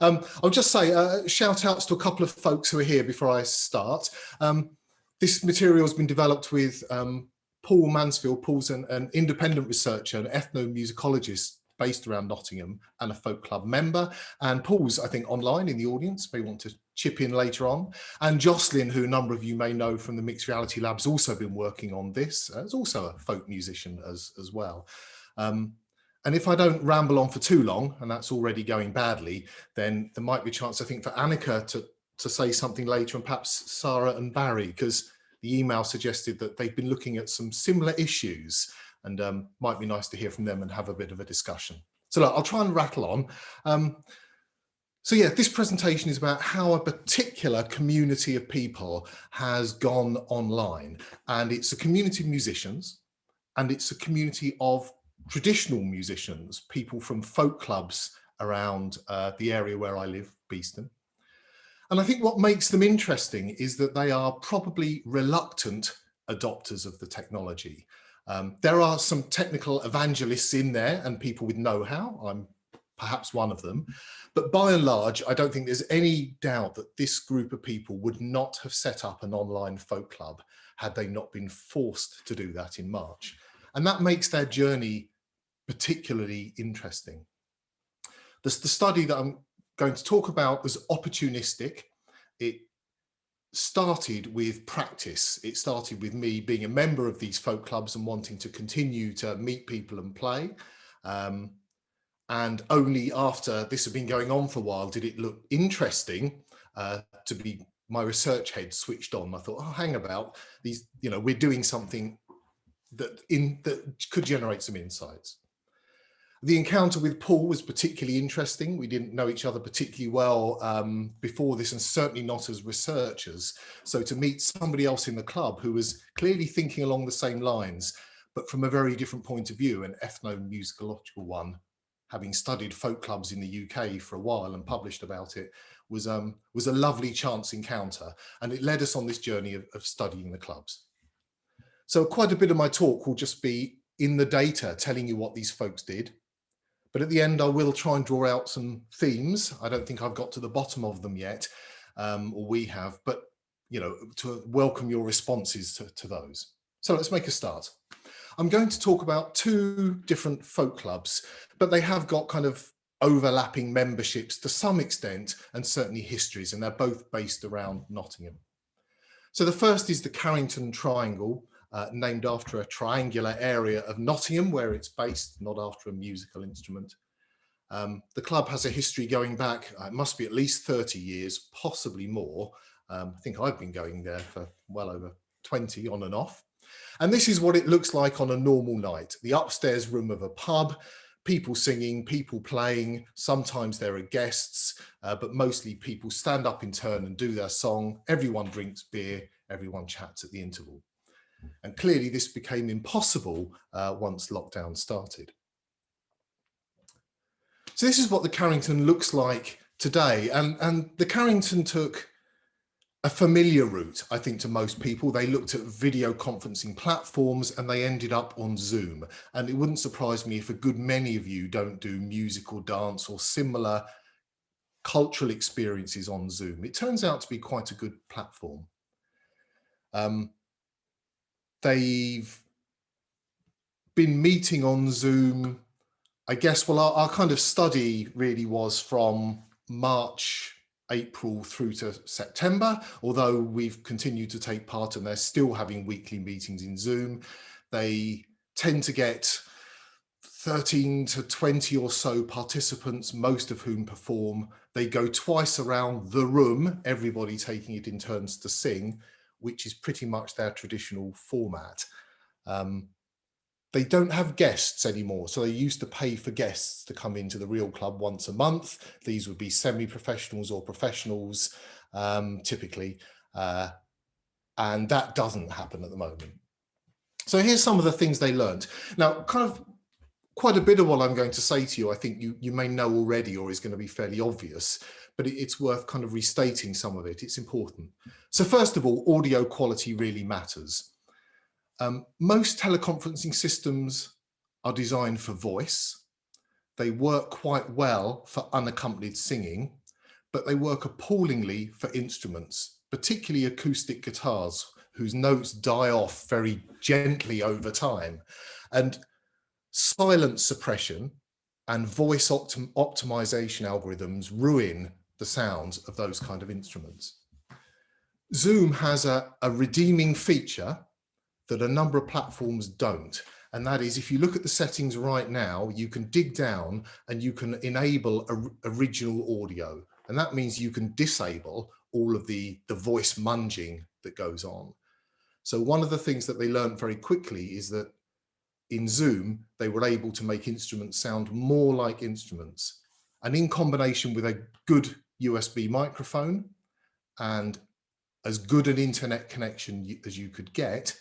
I'll just say shout outs to a couple of folks who are here before I start. This material has been developed with Paul Mansfield. Paul's an independent researcher, an ethnomusicologist based around Nottingham and a folk club member. And Paul's, I think, online in the audience, may want to chip in later on. And Jocelyn, who a number of you may know from the Mixed Reality Lab, has also been working on this. Is also a folk musician as well. And if I don't ramble on for too long, and that's already going badly, then there might be a chance, I think, for Annika to say something later, and perhaps Sarah and Barry, because the email suggested that they've been looking at some similar issues, and might be nice to hear from them and have a bit of a discussion. So look, I'll try and rattle on. So yeah, this presentation is about how a particular community of people has gone online, and it's a community of musicians, and it's a community of traditional musicians, people from folk clubs around the area where I live, Beeston. And I think what makes them interesting is that they are probably reluctant adopters of the technology. There are some technical evangelists in there and people with know-how. I'm perhaps one of them. But by and large, I don't think there's any doubt that this group of people would not have set up an online folk club had they not been forced to do that in March. And that makes their journey particularly interesting. The study that I'm going to talk about was opportunistic. It started with practice. It started with me being a member of these folk clubs and wanting to continue to meet people and play. And only after this had been going on for a while did it look interesting to be my research head switched on. I thought, oh, hang about, these, you know, we're doing something that could generate some insights. The encounter with Paul was particularly interesting. We didn't know each other particularly well before this, and certainly not as researchers. So to meet somebody else in the club who was clearly thinking along the same lines, but from a very different point of view, an ethnomusicological one, having studied folk clubs in the UK for a while and published about it, was a lovely chance encounter. And it led us on this journey of studying the clubs. So quite a bit of my talk will just be in the data, telling you what these folks did. But at the end, I will try and draw out some themes. I don't think I've got to the bottom of them yet, or we have, but you know, to welcome your responses to those. So let's make a start. I'm going to talk about two different folk clubs, but they have got kind of overlapping memberships to some extent, and certainly histories, and they're both based around Nottingham. So the first is the Carrington Triangle, named after a triangular area of Nottingham where it's based, not after a musical instrument. The club has a history going back, it must be at least 30 years, possibly more. I think I've been going there for well over 20 on and off. And this is what it looks like on a normal night. The upstairs room of a pub, people singing, people playing, sometimes there are guests, but mostly people stand up in turn and do their song. Everyone drinks beer, everyone chats at the interval. And clearly this became impossible once lockdown started. So this is what the Carrington looks like today. And the Carrington took a familiar route, I think, to most people. They looked at video conferencing platforms and they ended up on Zoom. And it wouldn't surprise me if a good many of you don't do music or dance or similar cultural experiences on Zoom. It turns out to be quite a good platform. They've been meeting on Zoom, I guess. Well, our kind of study really was from March, April through to September, although we've continued to take part and they're still having weekly meetings in Zoom. They tend to get 13 to 20 or so participants, most of whom perform. They go twice around the room, everybody taking it in turns to sing, which is pretty much their traditional format. They don't have guests anymore. So they used to pay for guests to come into the real club once a month. These would be semi-professionals or professionals, typically. And that doesn't happen at the moment. So here's some of the things they learned. Now, kind of quite a bit of what I'm going to say to you, I think you may know already or is going to be fairly obvious, but it's worth kind of restating some of it. It's important. So first of all, audio quality really matters. Most teleconferencing systems are designed for voice. They work quite well for unaccompanied singing, but they work appallingly for instruments, particularly acoustic guitars, whose notes die off very gently over time. And silence suppression and voice optimization algorithms ruin the sounds of those kind of instruments. Zoom has a redeeming feature that a number of platforms don't. And that is, if you look at the settings right now, you can dig down and you can enable original audio. And that means you can disable all of the voice munging that goes on. So one of the things that they learned very quickly is that in Zoom, they were able to make instruments sound more like instruments. And in combination with a good USB microphone and as good an internet connection as you could get,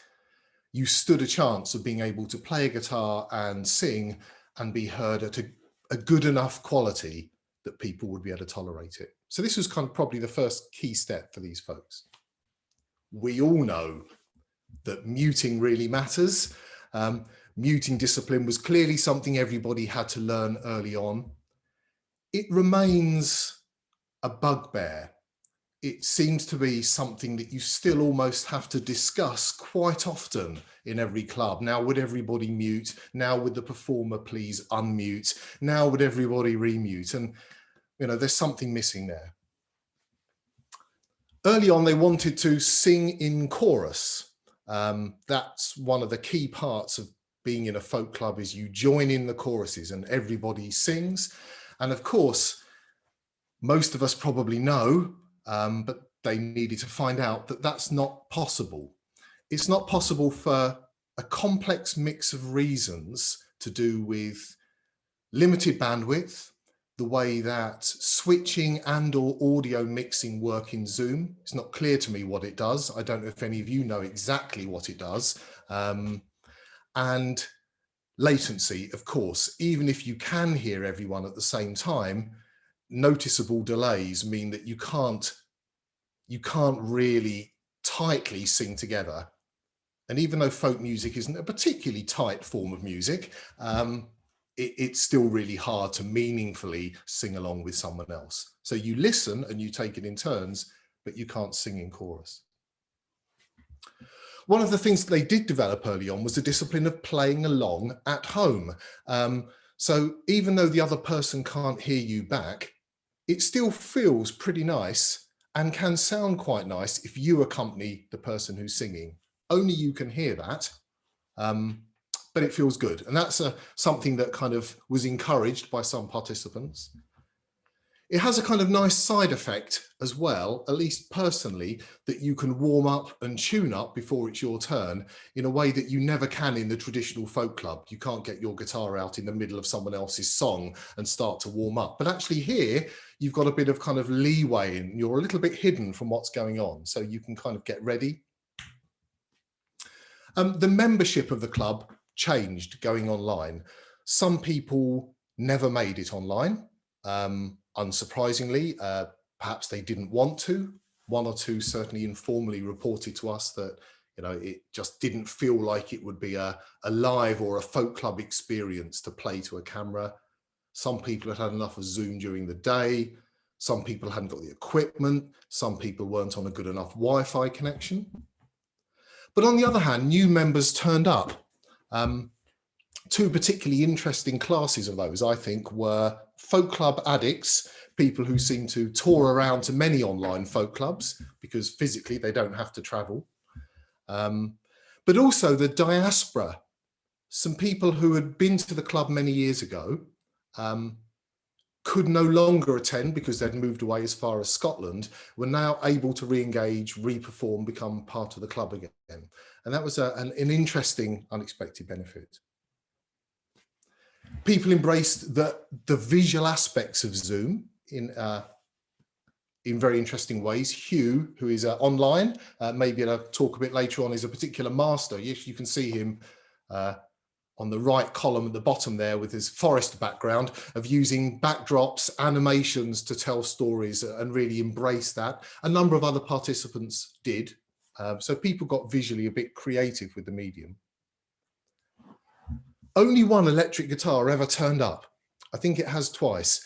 you stood a chance of being able to play a guitar and sing and be heard at a good enough quality that people would be able to tolerate it. So this was kind of probably the first key step for these folks. We all know that muting really matters. Muting discipline was clearly something everybody had to learn early on. It remains a bugbear. It seems to be something that you still almost have to discuss quite often in every club. Now, would everybody mute? Now, would the performer please unmute? Now, would everybody remute? And, you know, there's something missing there. Early on, they wanted to sing in chorus. That's one of the key parts of being in a folk club, is you join in the choruses and everybody sings. And of course, most of us probably know, but they needed to find out that that's not possible. It's not possible for a complex mix of reasons to do with limited bandwidth, the way that switching and/or audio mixing work in Zoom. It's not clear to me what it does. I don't know if any of you know exactly what it does. And latency, of course, even if you can hear everyone at the same time, noticeable delays mean that you can't really tightly sing together. And even though folk music isn't a particularly tight form of music, it's still really hard to meaningfully sing along with someone else. So you listen and you take it in turns, but you can't sing in chorus. One of the things that they did develop early on was the discipline of playing along at home. So even though the other person can't hear you back, it still feels pretty nice and can sound quite nice if you accompany the person who's singing. Only you can hear that, but it feels good. And that's something that kind of was encouraged by some participants. It has a kind of nice side effect as well, at least personally, that you can warm up and tune up before it's your turn in a way that you never can in the traditional folk club. You can't get your guitar out in the middle of someone else's song and start to warm up. But actually here, you've got a bit of kind of leeway and you're a little bit hidden from what's going on. So you can kind of get ready. The membership of the club changed going online. Some people never made it online. Unsurprisingly, perhaps they didn't want to. One or two certainly informally reported to us that, you know, it just didn't feel like it would be a live or a folk club experience to play to a camera. Some people had had enough of Zoom during the day. Some people hadn't got the equipment. Some people weren't on a good enough Wi-Fi connection. But on the other hand, new members turned up. Two particularly interesting classes of those, I think, were folk club addicts, people who seem to tour around to many online folk clubs because physically they don't have to travel. But also the diaspora, some people who had been to the club many years ago, could no longer attend because they'd moved away as far as Scotland, were now able to re-engage, re-perform, become part of the club again. And that was an interesting, unexpected benefit. People embraced the visual aspects of Zoom in very interesting ways. Hugh, who is online, maybe I'll talk a bit later on, is a particular master. Yes, you can see him on the right column at the bottom there with his forest background, of using backdrops, animations to tell stories and really embrace that. A number of other participants did. So people got visually a bit creative with the medium. Only one electric guitar ever turned up. I think it has twice.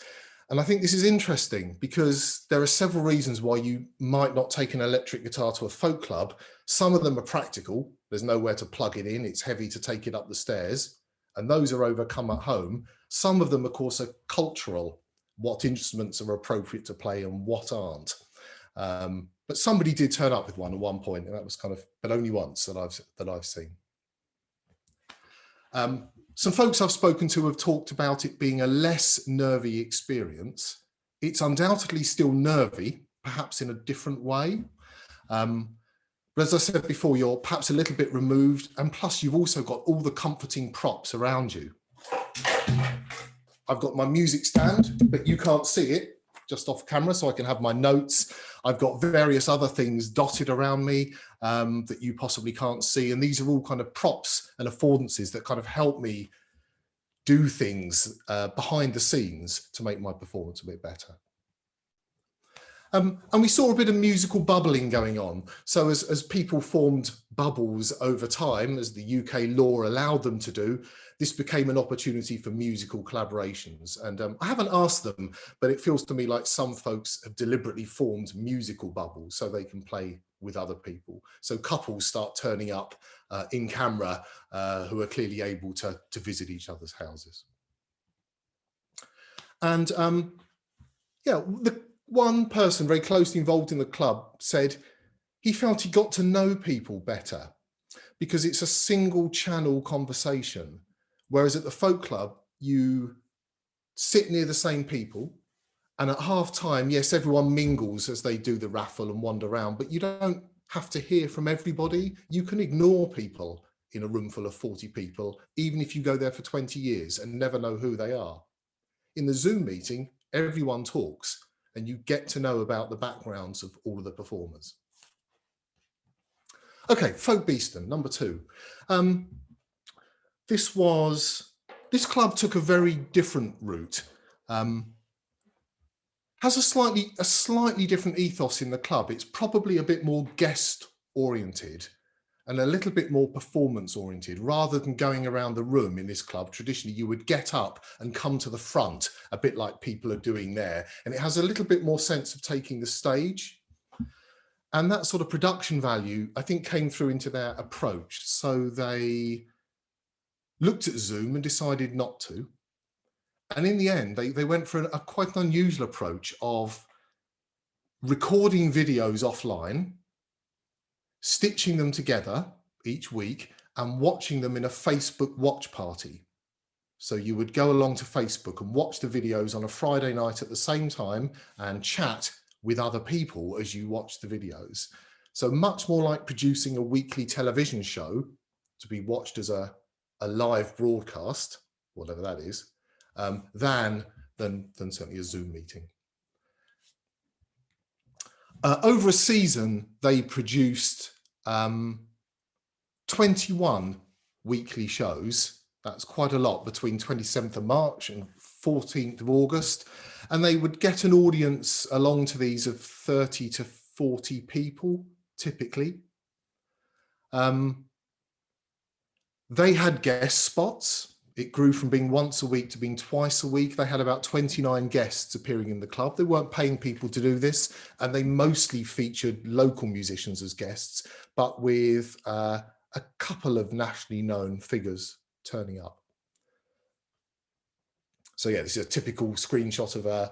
And I think this is interesting because there are several reasons why you might not take an electric guitar to a folk club. Some of them are practical. There's nowhere to plug it in. It's heavy to take it up the stairs. And those are overcome at home. Some of them, of course, are cultural. What instruments are appropriate to play and what aren't. But somebody did turn up with one at one point, and that was kind of, but only once that I've seen. Some folks I've spoken to have talked about it being a less nervy experience. It's undoubtedly still nervy, perhaps in a different way. But as I said before, you're perhaps a little bit removed, and plus you've also got all the comforting props around you. I've got my music stand, but you can't see it just off camera, so I can have my notes. I've got various other things dotted around me that you possibly can't see. And these are all kind of props and affordances that kind of help me do things behind the scenes to make my performance a bit better. And we saw a bit of musical bubbling going on. So as people formed bubbles over time, as the UK law allowed them to do, this became an opportunity for musical collaborations. And I haven't asked them, but it feels to me like some folks have deliberately formed musical bubbles so they can play with other people. So couples start turning up in camera who are clearly able to visit each other's houses. And yeah, the one person very closely involved in the club said he felt he got to know people better because it's a single channel conversation. Whereas at the folk club, you sit near the same people, and at half time, yes, everyone mingles as they do the raffle and wander around, but you don't have to hear from everybody. You can ignore people in a room full of 40 people, even if you go there for 20 years and never know who they are. In the Zoom meeting, everyone talks, and you get to know about the backgrounds of all of the performers. Okay, Folk Beeston, number 2. This club took a very different route. Has a slightly different ethos in the club. It's probably a bit more guest oriented and a little bit more performance oriented. Rather than going around the room in this club, traditionally you would get up and come to the front, a bit like people are doing there. And it has a little bit more sense of taking the stage. And that sort of production value, I think, came through into their approach. So they looked at Zoom and decided not to. And in the end, they went for a quite an unusual approach of recording videos offline, stitching them together each week and watching them in a Facebook watch party. So you would go along to Facebook and watch the videos on a Friday night at the same time and chat with other people as you watch the videos. So much more like producing a weekly television show to be watched as a live broadcast, whatever that is, than certainly a Zoom meeting. Over a season, they produced 21 weekly shows. That's quite a lot, between 27th of March and 14th of August. And they would get an audience along to these of 30 to 40 people, typically. They had guest spots. It grew from being once a week to being twice a week. They had about 29 guests appearing in the club. They weren't paying people to do this, and they mostly featured local musicians as guests, but with a couple of nationally known figures turning up. So yeah, this is a typical screenshot of the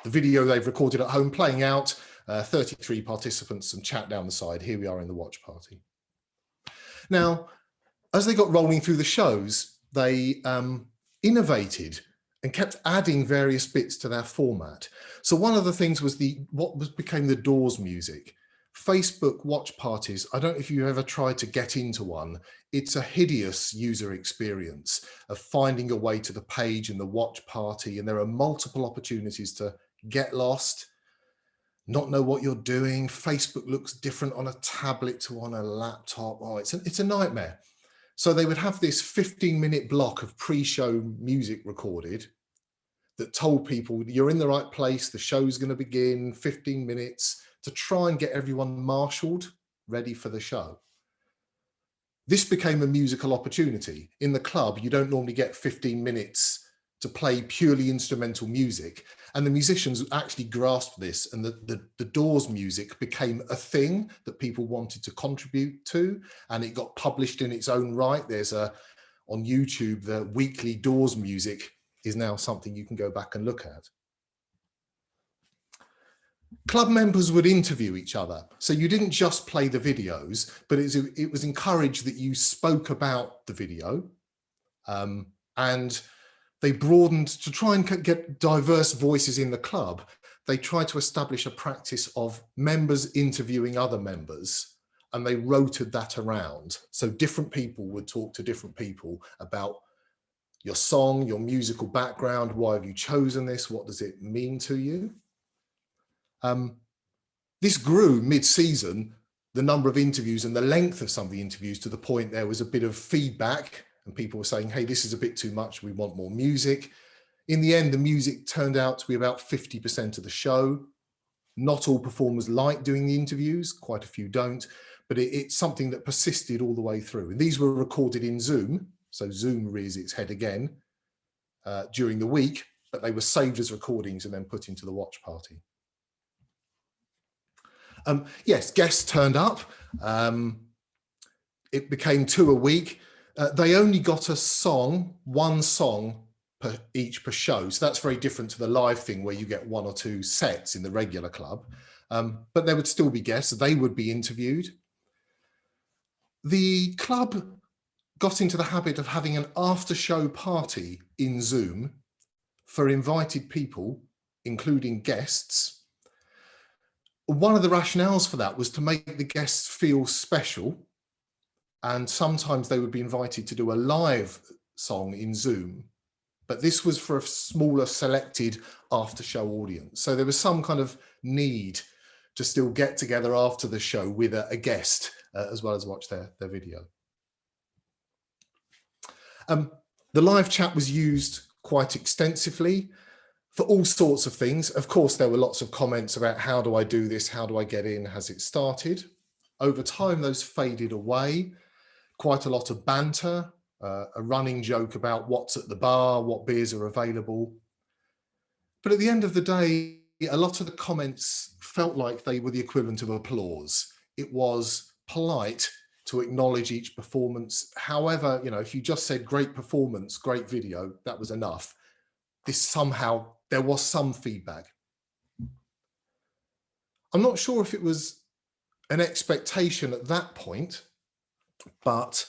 video they've recorded at home playing out, 33 participants and chat down the side. Here we are in the watch party. Now, as they got rolling through the shows, they innovated and kept adding various bits to their format. So one of the things was became the Doors music. Facebook watch parties, I don't know if you've ever tried to get into one. It's a hideous user experience of finding a way to the page in the watch party, and there are multiple opportunities to get lost, not know what you're doing. Facebook looks different on a tablet to on a laptop. Oh, it's a nightmare. So they would have this 15-minute block of pre-show music recorded that told people you're in the right place, the show's going to begin, 15 minutes, to try and get everyone marshaled, ready for the show. This became a musical opportunity. In the club, you don't normally get 15 minutes to play purely instrumental music. And the musicians actually grasped this, and the Doors music became a thing that people wanted to contribute to, and it got published in its own right. There's on YouTube, the weekly Doors music is now something you can go back and look at. Club members would interview each other. So you didn't just play the videos, but it was encouraged that you spoke about the video. And they broadened to try and get diverse voices in the club. They tried to establish a practice of members interviewing other members, and they rotated that around. So different people would talk to different people about your song, your musical background, why have you chosen this, what does it mean to you? This grew mid-season, the number of interviews and the length of some of the interviews, to the point there was a bit of feedback and people were saying, hey, this is a bit too much, we want more music. In the end, the music turned out to be about 50% of the show. Not all performers like doing the interviews, quite a few don't, but it's something that persisted all the way through. And these were recorded in Zoom, so Zoom rears its head again during the week, but they were saved as recordings and then put into the watch party. Yes, guests turned up. It became 2 a week. They only got a song, one song each per show. So that's very different to the live thing where you get 1 or 2 sets in the regular club. But there would still be guests. They would be interviewed. The club got into the habit of having an after-show party in Zoom for invited people, including guests. One of the rationales for that was to make the guests feel special, and sometimes they would be invited to do a live song in Zoom, but this was for a smaller selected after-show audience. So there was some kind of need to still get together after the show with a guest as well as watch their video. The live chat was used quite extensively for all sorts of things. Of course, there were lots of comments about how do I do this? How do I get in? Has it started? Over time, those faded away. Quite a lot of banter, a running joke about what's at the bar, what beers are available. But at the end of the day, a lot of the comments felt like they were the equivalent of applause. It was polite to acknowledge each performance. However, you know, if you just said great performance, great video, that was enough. This somehow, there was some feedback. I'm not sure if it was an expectation at that point, but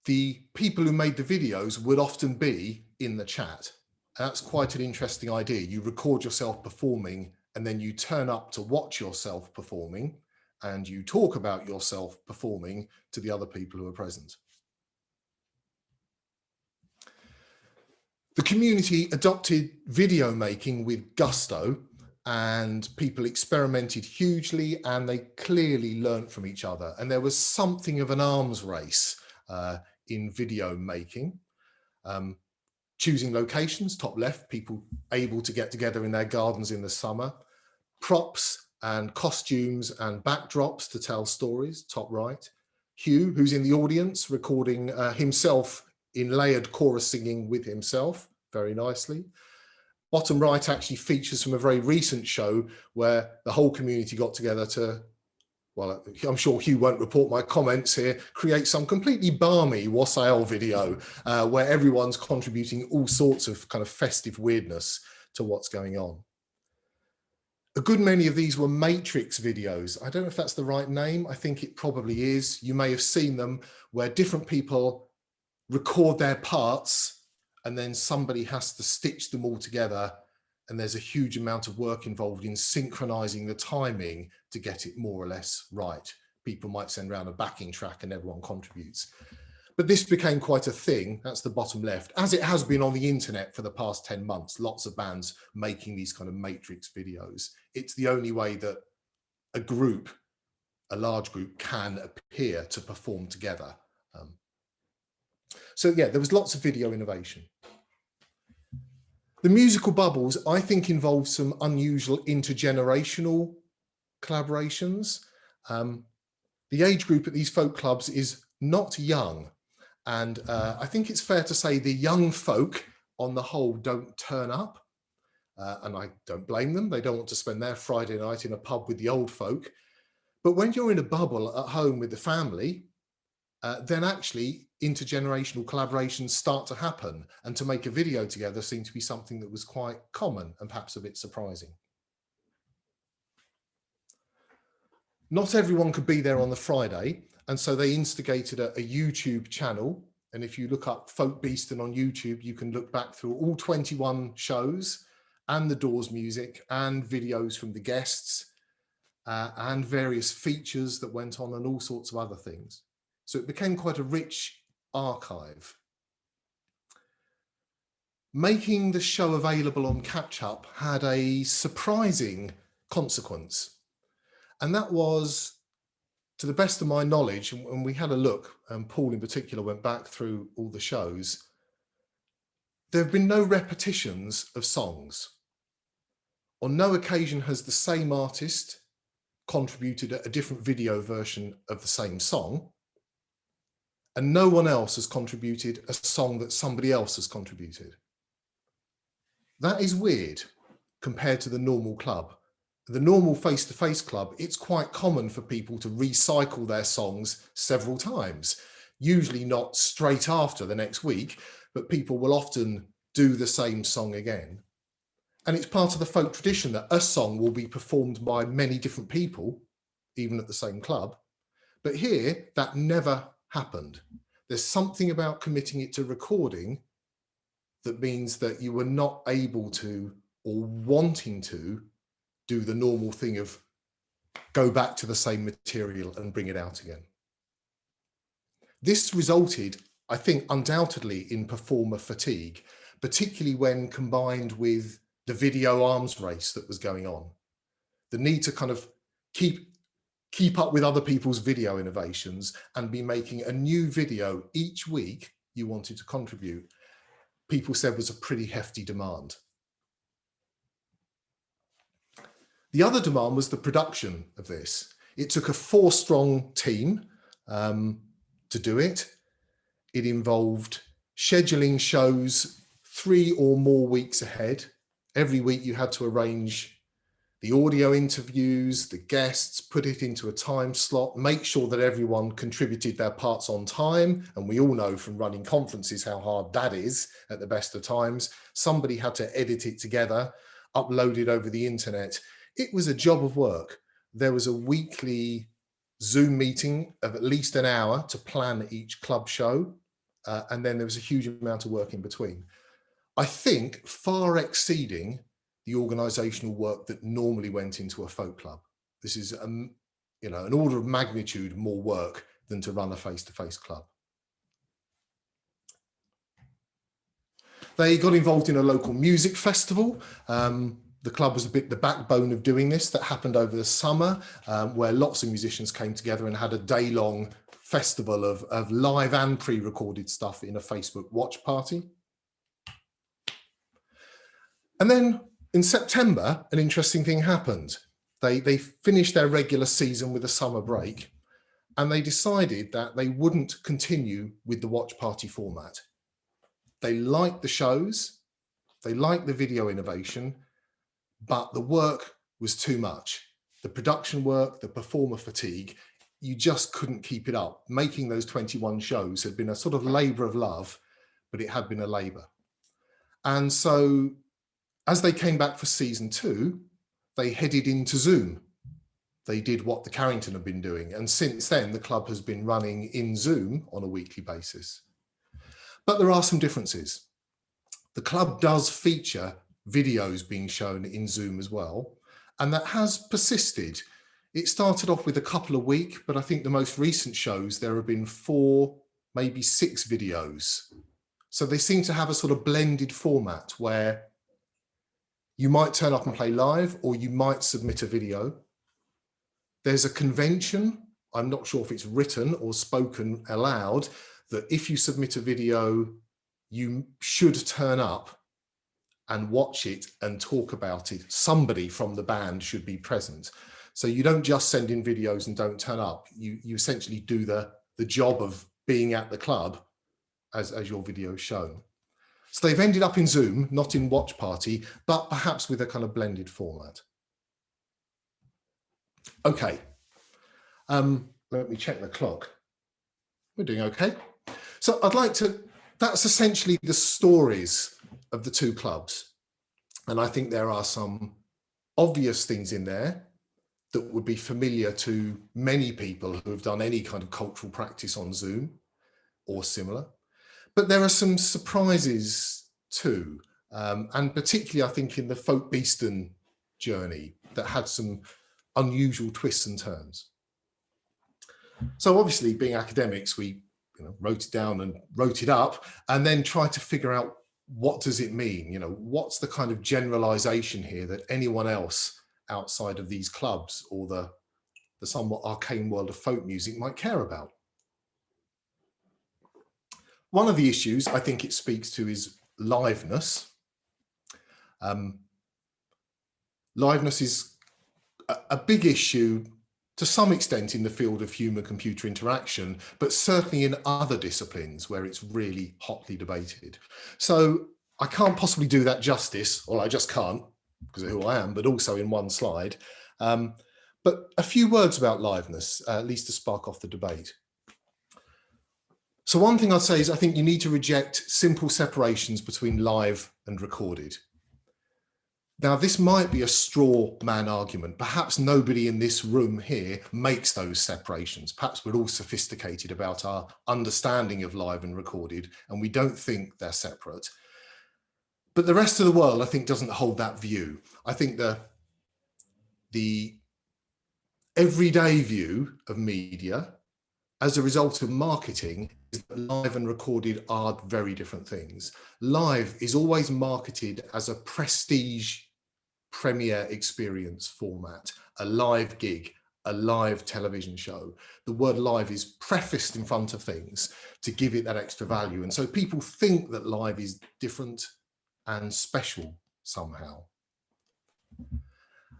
the people who made the videos would often be in the chat. That's quite an interesting idea. You record yourself performing and then you turn up to watch yourself performing and you talk about yourself performing to the other people who are present. The community adopted video making with gusto, and people experimented hugely, and they clearly learnt from each other. And there was something of an arms race in video making. Choosing locations, top left, people able to get together in their gardens in the summer. Props and costumes and backdrops to tell stories, top right. Hugh, who's in the audience, recording himself in layered chorus singing with himself, very nicely. Bottom right actually features from a very recent show where the whole community got together to, well, I'm sure Hugh won't report my comments here, create some completely balmy wassail video where everyone's contributing all sorts of kind of festive weirdness to what's going on. A good many of these were matrix videos. I don't know if that's the right name. I think it probably is. You may have seen them where different people record their parts and then somebody has to stitch them all together, and there's a huge amount of work involved in synchronizing the timing to get it more or less right. People might send around a backing track and everyone contributes. But this became quite a thing, that's the bottom left, as it has been on the internet for the past 10 months, lots of bands making these kind of matrix videos. It's the only way that a group, a large group, can appear to perform together. So yeah, there was lots of video innovation. The musical bubbles, I think, involve some unusual intergenerational collaborations. The age group at these folk clubs is not young. And I think it's fair to say the young folk on the whole don't turn up. And I don't blame them. They don't want to spend their Friday night in a pub with the old folk. But when you're in a bubble at home with the family, then actually intergenerational collaborations start to happen. And to make a video together seemed to be something that was quite common and perhaps a bit surprising. Not everyone could be there on the Friday. And so they instigated a YouTube channel. And if you look up Folk Beeston on YouTube, you can look back through all 21 shows and the Doors music and videos from the guests and various features that went on and all sorts of other things. So it became quite a rich archive. Making the show available on Catch Up had a surprising consequence. And that was, to the best of my knowledge, and we had a look, and Paul in particular went back through all the shows, there have been no repetitions of songs. On no occasion has the same artist contributed a different video version of the same song, and no one else has contributed a song that somebody else has contributed. That is weird compared to the normal club. The normal face-to-face club, it's quite common for people to recycle their songs several times, usually not straight after the next week, but people will often do the same song again. And it's part of the folk tradition that a song will be performed by many different people, even at the same club. But here, that never happened. There's something about committing it to recording that means that you were not able to, or wanting to, do the normal thing of go back to the same material and bring it out again. This resulted, I think, undoubtedly in performer fatigue, particularly when combined with the video arms race that was going on. The need to kind of keep up with other people's video innovations and be making a new video each week you wanted to contribute, people said was a pretty hefty demand. The other demand was the production of this. It took a 4-strong team to do it. It involved scheduling shows 3 or more weeks ahead. Every week you had to arrange the audio interviews, the guests, put it into a time slot, make sure that everyone contributed their parts on time. And we all know from running conferences how hard that is at the best of times. Somebody had to edit it together, upload it over the internet. It was a job of work. There was a weekly Zoom meeting of at least an hour to plan each club show. And then there was a huge amount of work in between. I think far exceeding the organisational work that normally went into a folk club. This is an order of magnitude more work than to run a face-to-face club. They got involved in a local music festival. The club was a bit the backbone of doing this. That happened over the summer, where lots of musicians came together and had a day-long festival of live and pre-recorded stuff in a Facebook watch party. And then in September, an interesting thing happened. They finished their regular season with a summer break, and they decided that they wouldn't continue with the watch party format. They liked the shows, they liked the video innovation, but the work was too much. The production work, the performer fatigue, you just couldn't keep it up. Making those 21 shows had been a sort of labour of love, but it had been a labour. And so as they came back for season 2, they headed into Zoom. They did what the Carrington had been doing. And since then, the club has been running in Zoom on a weekly basis. But there are some differences. The club does feature videos being shown in Zoom as well, and that has persisted. It started off with a couple a week, but I think the most recent shows, there have been 4, maybe 6 videos. So they seem to have a sort of blended format where you might turn up and play live, or you might submit a video. There's a convention, I'm not sure if it's written or spoken aloud, that if you submit a video, you should turn up and watch it and talk about it. Somebody from the band should be present. So you don't just send in videos and don't turn up. You essentially do the job of being at the club as your video is shown. So they've ended up in Zoom, not in Watch Party, but perhaps with a kind of blended format. Okay, let me check the clock. We're doing okay. So I'd like to, that's essentially the stories of the two clubs. And I think there are some obvious things in there that would be familiar to many people who have done any kind of cultural practice on Zoom or similar. But there are some surprises too. And particularly, I think, in the folk Beeston journey that had some unusual twists and turns. So obviously, being academics, we wrote it down and wrote it up and then tried to figure out, what does it mean? What's the kind of generalization here that anyone else outside of these clubs or the somewhat arcane world of folk music might care about? One of the issues I think it speaks to is liveness. Liveness is a big issue to some extent in the field of human-computer interaction, but certainly in other disciplines where it's really hotly debated. So I can't possibly do that justice, or I just can't because of who I am, but also in one slide. But a few words about liveness, at least to spark off the debate. So one thing I'd say is I think you need to reject simple separations between live and recorded. Now, this might be a straw man argument. Perhaps nobody in this room here makes those separations. Perhaps we're all sophisticated about our understanding of live and recorded, and we don't think they're separate. But the rest of the world, I think, doesn't hold that view. I think the everyday view of media as a result of marketing is that live and recorded are very different things. Live is always marketed as a prestige premiere experience format, a live gig, a live television show. The word live is prefaced in front of things to give it that extra value. And so people think that live is different and special somehow.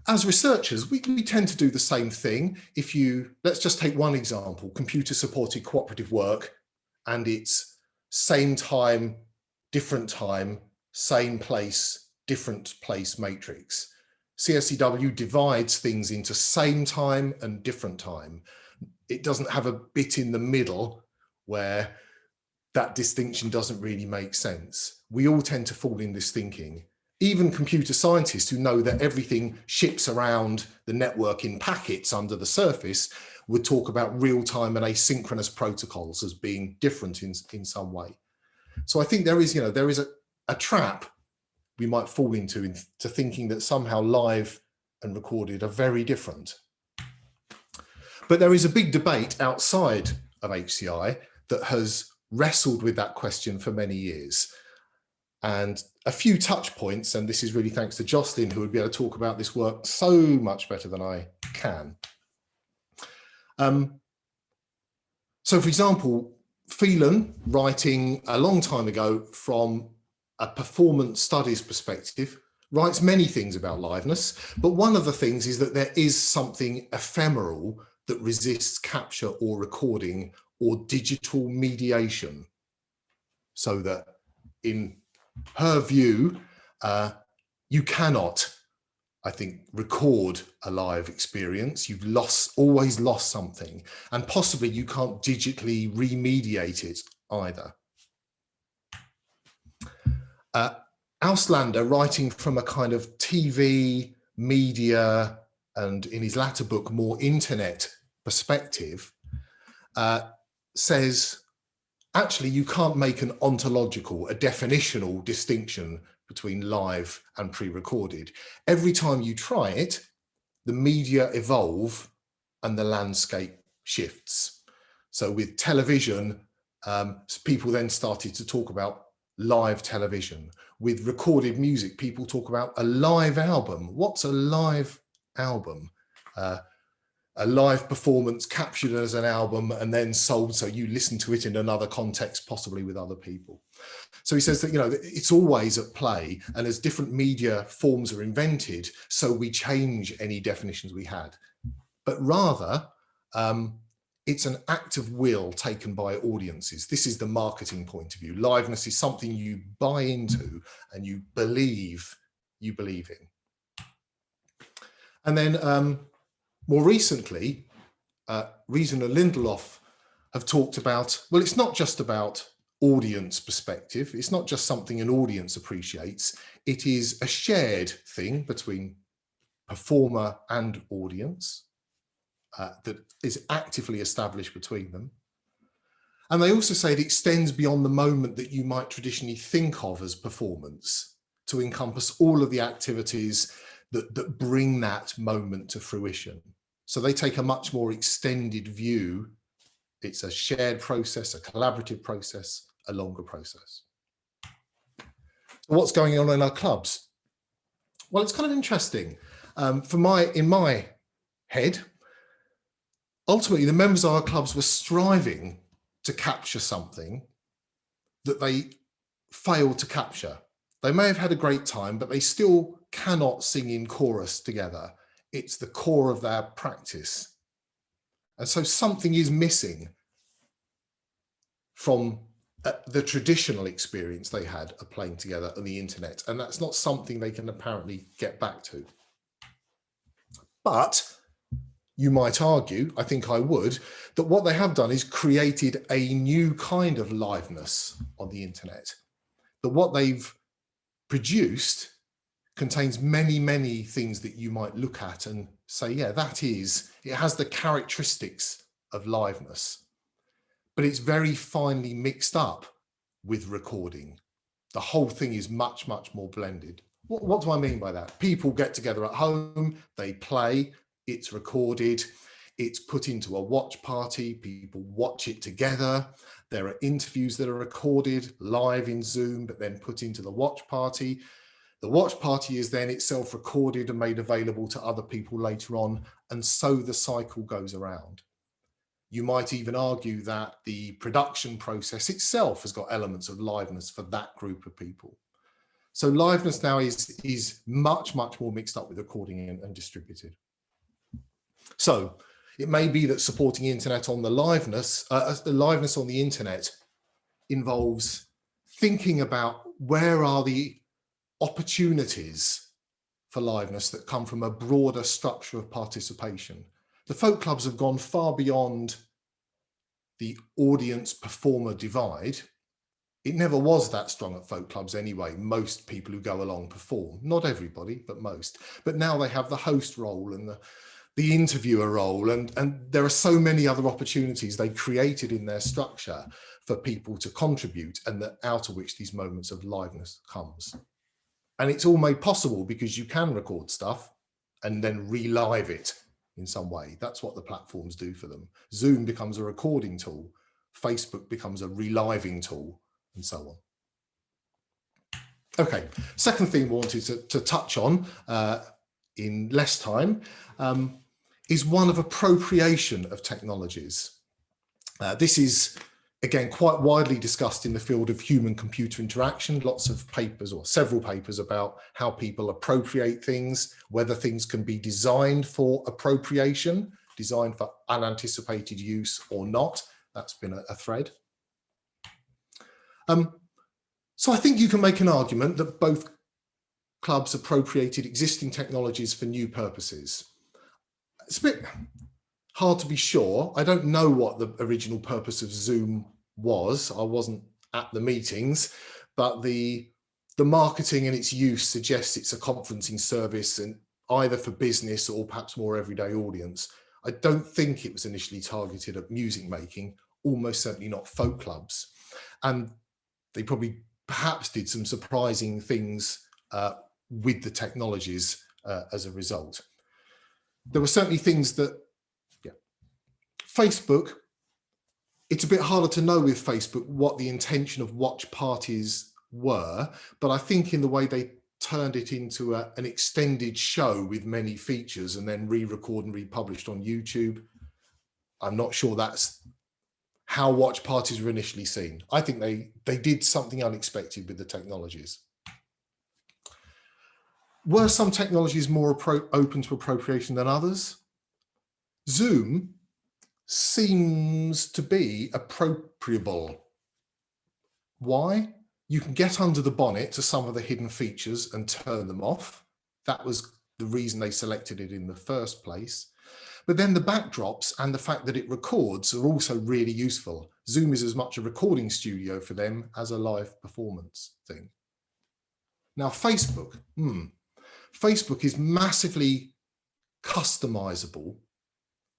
As researchers, we tend to do the same thing. Let's just take one example, computer-supported cooperative work, and it's same time, same place, different place matrix. CSCW divides things into same time and different time. It doesn't have a bit in the middle where that distinction doesn't really make sense. We all tend to fall in this thinking. Even computer scientists who know that everything ships around the network in packets under the surface would talk about real-time and asynchronous protocols as being different in some way. So I think there is a trap we might fall into thinking that somehow live and recorded are very different. But there is a big debate outside of HCI that has wrestled with that question for many years. And a few touch points, and this is really thanks to Jocelyn, who would be able to talk about this work so much better than I can. So for example, Phelan, writing a long time ago from a performance studies perspective, writes many things about liveness, but one of the things is that there is something ephemeral that resists capture or recording or digital mediation. So that in her view, you cannot, I think, record a live experience. You've always lost something, and possibly you can't digitally remediate it either. Auslander, writing from a kind of TV, media, and in his latter book, more internet perspective, says, actually, you can't make an ontological, a definitional distinction between live and pre-recorded. Every time you try it, the media evolve and the landscape shifts. So with television, people then started to talk about live television. With recorded music, people talk about a live album. What's a live album? A live performance captured as an album and then sold so you listen to it in another context, possibly with other people. So he says that, it's always at play, and as different media forms are invented, so we change any definitions we had. But rather, it's an act of will taken by audiences. This is the marketing point of view. Liveness is something you buy into and you believe in. And then more recently, Reason and Lindelof have talked about, well, it's not just about audience perspective. It's not just something an audience appreciates. It is a shared thing between performer and audience that is actively established between them. And they also say it extends beyond the moment that you might traditionally think of as performance to encompass all of the activities that bring that moment to fruition. So they take a much more extended view. It's a shared process, a collaborative process, a longer process. So what's going on in our clubs? Well, it's kind of interesting. In my head, ultimately, the members of our clubs were striving to capture something that they failed to capture. They may have had a great time, but they still cannot sing in chorus together. It's the core of their practice. And so something is missing from the traditional experience they had of playing together on the internet. And that's not something they can apparently get back to. But you might argue, I think I would, that what they have done is created a new kind of liveness on the internet. That what they've produced contains many, many things that you might look at and say, yeah, it has the characteristics of liveness, but it's very finely mixed up with recording. The whole thing is much, much more blended. What do I mean by that? People get together at home, they play, it's recorded, it's put into a watch party, people watch it together. There are interviews that are recorded live in Zoom, but then put into the watch party. The watch party is then itself recorded and made available to other people later on, and so the cycle goes around. You might even argue that the production process itself has got elements of liveness for that group of people. So liveness now is much, much more mixed up with recording and distributed. So it may be that supporting internet on the liveness on the internet involves thinking about where are the opportunities for liveness that come from a broader structure of participation. The folk clubs have gone far beyond the audience performer divide. It never was that strong at folk clubs anyway. Most people who go along perform, not everybody, but most. But now they have the host role and the interviewer role, and there are so many other opportunities they created in their structure for people to contribute, and out of which these moments of liveness comes. And it's all made possible because you can record stuff and then relive it in some way. That's what the platforms do for them. Zoom becomes a recording tool. Facebook becomes a reliving tool, and so on. Okay, second thing we wanted to touch on in less time is one of appropriation of technologies. This is, again, quite widely discussed in the field of human-computer interaction. Lots of papers, or several papers, about how people appropriate things, whether things can be designed for appropriation, designed for unanticipated use or not. That's been a thread. So I think you can make an argument that both clubs appropriated existing technologies for new purposes. It's a bit hard to be sure. I don't know what the original purpose of Zoom was. I wasn't at the meetings, but the marketing and its use suggests it's a conferencing service, and either for business or perhaps more everyday audience. I don't think it was initially targeted at music making, almost certainly not folk clubs. And they probably perhaps did some surprising things with the technologies as a result. There were certainly things that, Facebook, it's a bit harder to know with Facebook what the intention of watch parties were, but I think in the way they turned it into an extended show with many features and then re-record and republished on YouTube, I'm not sure that's how watch parties were initially seen. I think they did something unexpected with the technologies. Were some technologies more open to appropriation than others? Zoom seems to be appropriable. Why? You can get under the bonnet to some of the hidden features and turn them off. That was the reason they selected it in the first place. But then the backdrops and the fact that it records are also really useful. Zoom is as much a recording studio for them as a live performance thing. Now, Facebook. Facebook is massively customizable.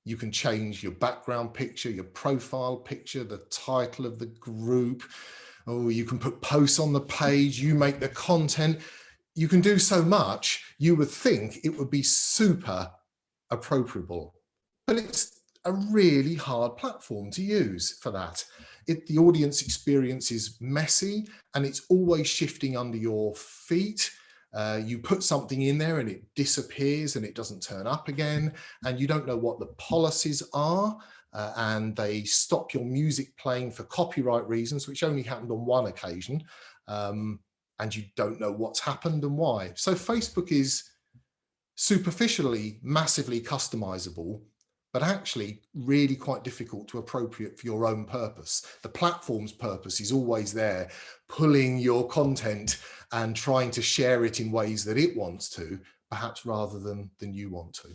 You can change your background picture, your profile picture, the title of the group. Oh, you can put posts on the page, you make the content. You can do so much, you would think it would be super appropriable. But it's a really hard platform to use for that. The audience experience is messy and it's always shifting under your feet. You put something in there and it disappears and it doesn't turn up again, and you don't know what the policies are, and they stop your music playing for copyright reasons, which only happened on one occasion, and you don't know what's happened and why. So Facebook is superficially massively customizable, but actually really quite difficult to appropriate for your own purpose. The platform's purpose is always there, pulling your content and trying to share it in ways that it wants to, perhaps rather than you want to.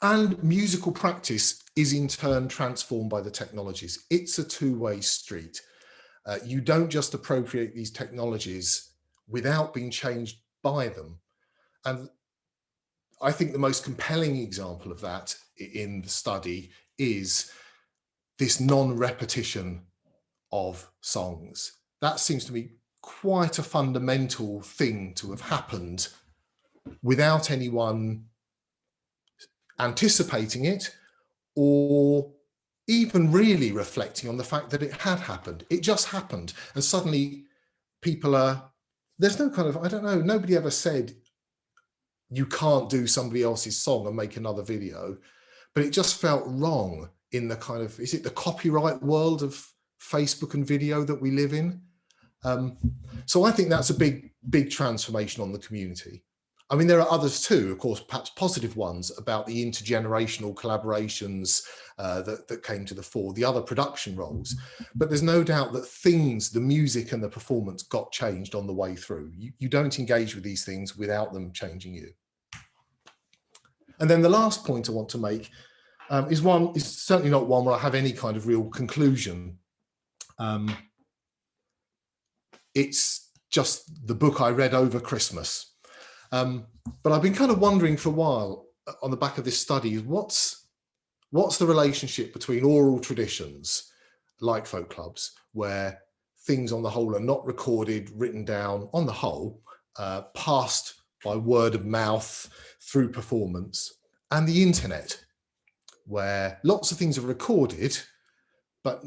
And musical practice is in turn transformed by the technologies. It's a two-way street. You don't just appropriate these technologies without being changed by them. And I think the most compelling example of that in the study is this non-repetition of songs. That seems to me quite a fundamental thing to have happened without anyone anticipating it or even really reflecting on the fact that it had happened. It just happened. And suddenly people are, there's no kind of, I don't know, nobody ever said you can't do somebody else's song and make another video, but it just felt wrong in the kind of, is it the copyright world of Facebook and video that we live in? So I think that's a big transformation on the community. I mean, there are others too, of course, perhaps positive ones about the intergenerational collaborations that came to the fore, the other production roles. But there's no doubt that things, the music and the performance got changed on the way through. You don't engage with these things without them changing you. And then the last point I want to make is certainly not one where I have any kind of real conclusion. It's just the book I read over Christmas. But I've been kind of wondering for a while on the back of this study, what's the relationship between oral traditions like folk clubs, where things on the whole are not recorded, written down, on the whole, passed by word of mouth through performance, and the internet, where lots of things are recorded, but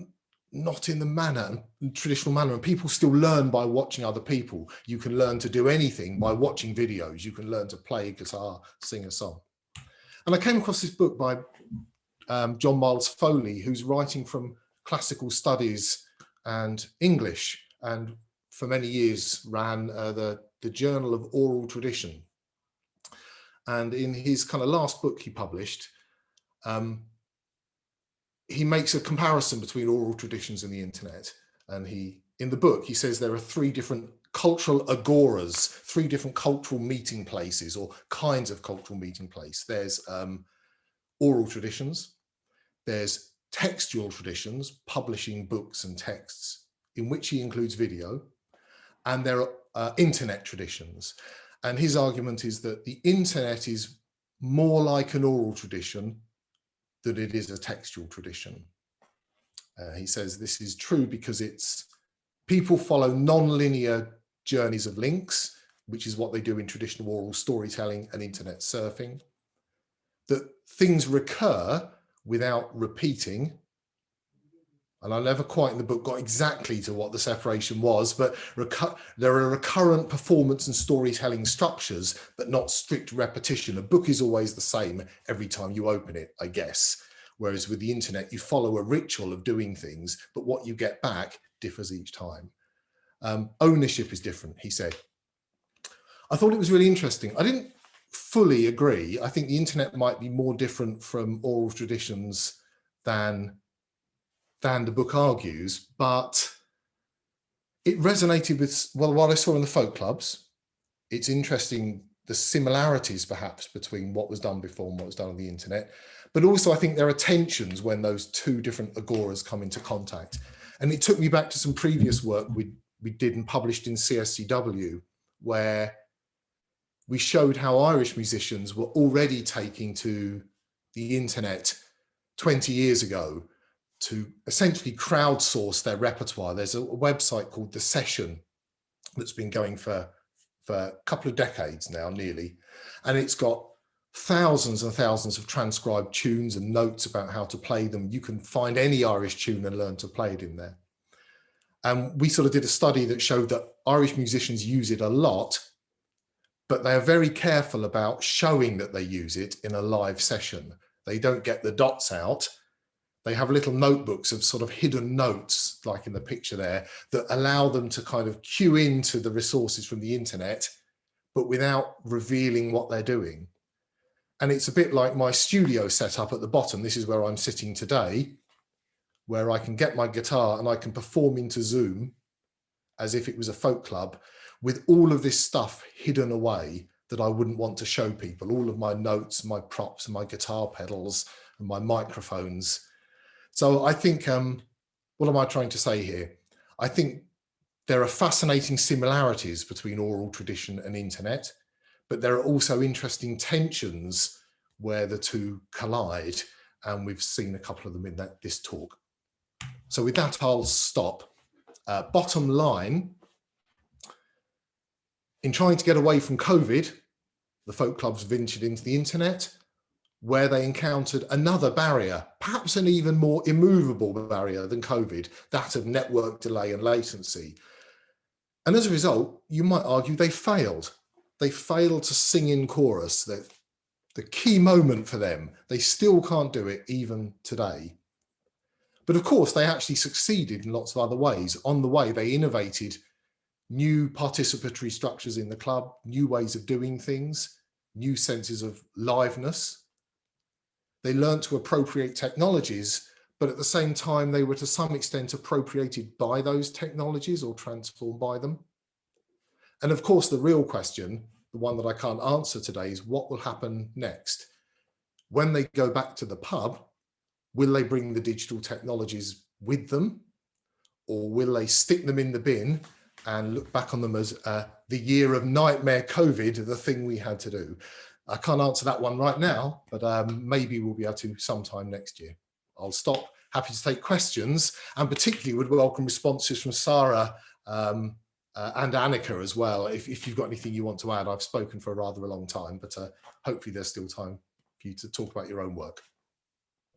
not in the traditional manner, and people still learn by watching other people. You can learn to do anything by watching videos. You can learn to play a guitar, sing a song. And I came across this book by John Miles Foley, who's writing from classical studies and English, and for many years ran the Journal of Oral Tradition. And in his kind of last book he published, he makes a comparison between oral traditions and the internet. And in the book, he says there are 3 different cultural agoras, 3 different cultural meeting places or kinds of cultural meeting place. There's oral traditions, there's textual traditions, publishing books and texts, in which he includes video, and there are internet traditions. And his argument is that the internet is more like an oral tradition than it is a textual tradition. He says this is true because people follow non-linear journeys of links, which is what they do in traditional oral storytelling and internet surfing. That things recur without repeating. And I never quite in the book got exactly to what the separation was, but there are recurrent performance and storytelling structures, but not strict repetition. A book is always the same every time you open it, I guess. Whereas with the internet, you follow a ritual of doing things, but what you get back differs each time. Ownership is different, he said. I thought it was really interesting. I didn't fully agree. I think the internet might be more different from oral traditions than the book argues, but it resonated with, well, what I saw in the folk clubs. It's interesting, the similarities perhaps between what was done before and what was done on the internet. But also I think there are tensions when those two different agoras come into contact. And it took me back to some previous work we did and published in CSCW, where we showed how Irish musicians were already taking to the internet 20 years ago to essentially crowdsource their repertoire. There's a website called The Session that's been going for a couple of decades now, nearly, and it's got thousands and thousands of transcribed tunes and notes about how to play them. You can find any Irish tune and learn to play it in there. And we sort of did a study that showed that Irish musicians use it a lot, but they are very careful about showing that they use it in a live session. They don't get the dots out. They have little notebooks of sort of hidden notes, like in the picture there, that allow them to kind of cue into the resources from the internet, but without revealing what they're doing. And it's a bit like my studio setup at the bottom. This is where I'm sitting today, where I can get my guitar and I can perform into Zoom as if it was a folk club, with all of this stuff hidden away that I wouldn't want to show people, all of my notes, my props, my guitar pedals, and my microphones. So I think, what am I trying to say here? I think there are fascinating similarities between oral tradition and internet, but there are also interesting tensions where the two collide, and we've seen a couple of them in this talk. So with that, I'll stop. Bottom line, in trying to get away from COVID, the folk clubs ventured into the internet, where they encountered another barrier, perhaps an even more immovable barrier than COVID, that of network delay and latency. And as a result, you might argue they failed. They failed to sing in chorus, the key moment for them. They still can't do it even today. But of course, they actually succeeded in lots of other ways. On the way, they innovated new participatory structures in the club, new ways of doing things, new senses of liveness. They learned to appropriate technologies, but at the same time, they were to some extent appropriated by those technologies or transformed by them. And of course, the real question, the one that I can't answer today, is what will happen next? When they go back to the pub, will they bring the digital technologies with them? Or will they stick them in the bin and look back on them as the year of nightmare COVID, the thing we had to do? I can't answer that one right now, but maybe we'll be able to sometime next year. I'll stop. Happy to take questions, and particularly would welcome responses from Sarah and Annika as well. If you've got anything you want to add, I've spoken for a rather long time, but hopefully there's still time for you to talk about your own work.